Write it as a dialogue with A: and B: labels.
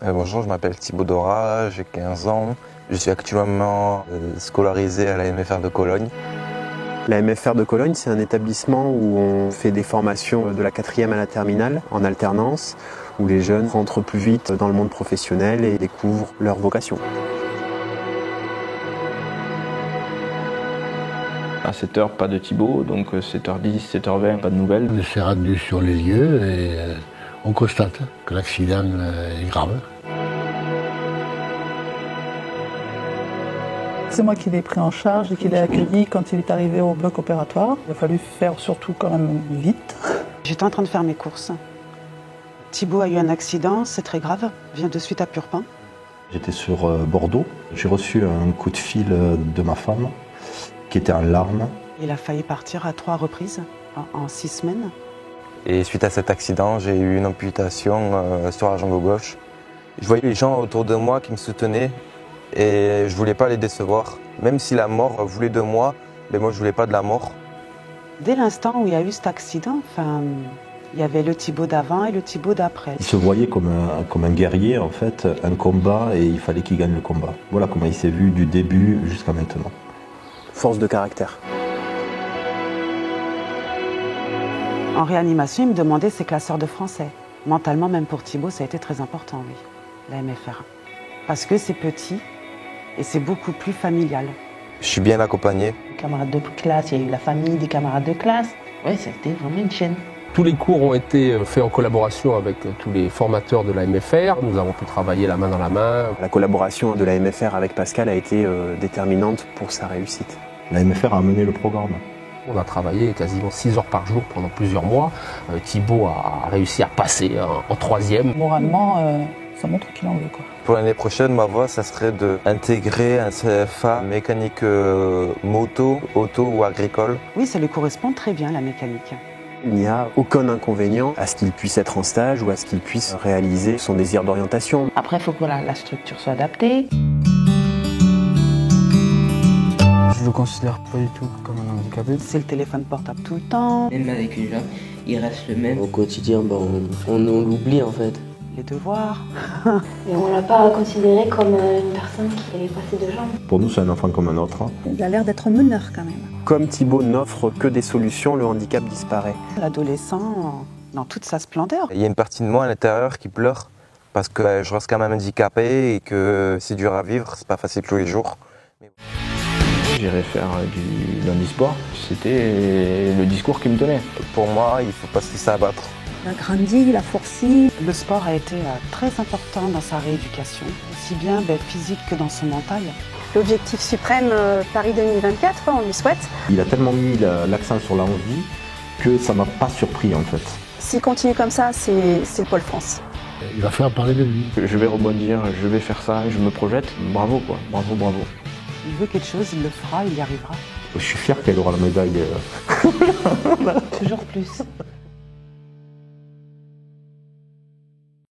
A: Bonjour, je m'appelle Thibaut Dora, j'ai 15 ans. Je suis actuellement scolarisé à la MFR de Cologne.
B: La MFR de Cologne, c'est un établissement où on fait des formations de la 4e à la terminale en alternance, où les jeunes rentrent plus vite dans le monde professionnel et découvrent leur vocation.
C: À 7h, pas de Thibaut, donc 7h10, 7h20, pas de nouvelles.
D: On s'est rendu sur les lieux et on constate que l'accident est grave.
E: C'est moi qui l'ai pris en charge et qui l'ai accueilli quand il est arrivé au bloc opératoire. Il a fallu faire surtout quand même vite.
F: J'étais en train de faire mes courses. Thibaut a eu un accident, c'est très grave, vient de suite à Purpan.
G: J'étais sur Bordeaux, j'ai reçu un coup de fil de ma femme qui était en larmes.
F: Il a failli partir à 3 reprises en 6 semaines.
A: Et suite à cet accident, j'ai eu une amputation sur la jambe gauche. Je voyais les gens autour de moi qui me soutenaient et je voulais pas les décevoir. Même si la mort voulait de moi, mais moi je voulais pas de la mort.
F: Dès l'instant où il y a eu cet accident, il y avait le Thibaut d'avant et le Thibaut d'après.
G: Il se voyait comme un guerrier, en fait, un combat, et il fallait qu'il gagne le combat. Voilà comment il s'est vu du début jusqu'à maintenant.
B: Force de caractère.
F: En réanimation, il me demandait ses classeurs de français. Mentalement, même pour Thibaut, ça a été très important, oui, la MFR. Parce que c'est petit et c'est beaucoup plus familial.
A: Je suis bien accompagné.
H: Les camarades de classe, il y a eu la famille des camarades de classe. Oui, c'était vraiment une chaîne.
I: Tous les cours ont été faits en collaboration avec tous les formateurs de la MFR. Nous avons pu travailler la main dans la main.
B: La collaboration de la MFR avec Pascal a été déterminante pour sa réussite.
G: La MFR a mené le programme.
I: On a travaillé quasiment 6 heures par jour pendant plusieurs mois. Thibaut a réussi à passer en 3e.
E: Moralement, ça montre qu'il en veut, quoi.
A: Pour l'année prochaine, ma voie, ça serait d'intégrer un CFA mécanique moto, auto ou agricole.
F: Oui, ça lui correspond très bien, la mécanique.
B: Il n'y a aucun inconvénient à ce qu'il puisse être en stage ou à ce qu'il puisse réaliser son désir d'orientation.
H: Après, il faut que la structure soit adaptée.
J: Je le considère pas du tout comme un handicapé.
F: C'est le téléphone portable tout le temps.
K: Même avec une jambe, il reste le même. Au quotidien, on l'oublie en fait.
F: Les devoirs.
L: Et on ne l'a pas considéré comme une personne qui avait passé de jambes.
G: Pour nous, c'est un enfant comme un autre.
M: Il a l'air d'être meneur quand même.
B: Comme Thibaut n'offre que des solutions, le handicap disparaît.
F: L'adolescent, dans toute sa splendeur.
A: Il y a une partie de moi à l'intérieur qui pleure parce que je reste quand même handicapé et que c'est dur à vivre, c'est pas facile tous les jours.
C: J'irais faire du handisport. C'était le discours qui me tenait.
A: Pour moi, il faut pas se laisser abattre.
M: Il a grandi, il a forci.
F: Le sport a été très important dans sa rééducation, aussi bien physique que dans son mental.
M: L'objectif suprême, Paris 2024, on lui souhaite.
G: Il a tellement mis l'accent sur la envie que ça m'a pas surpris en fait.
M: S'il continue comme ça, c'est le Pôle France.
D: Il va faire parler de lui.
C: Je vais rebondir, je vais faire ça, je me projette. Bravo quoi, bravo, bravo.
F: Il veut quelque chose, il le fera, il y arrivera.
G: Je suis fier qu'elle aura la médaille.
H: Toujours plus.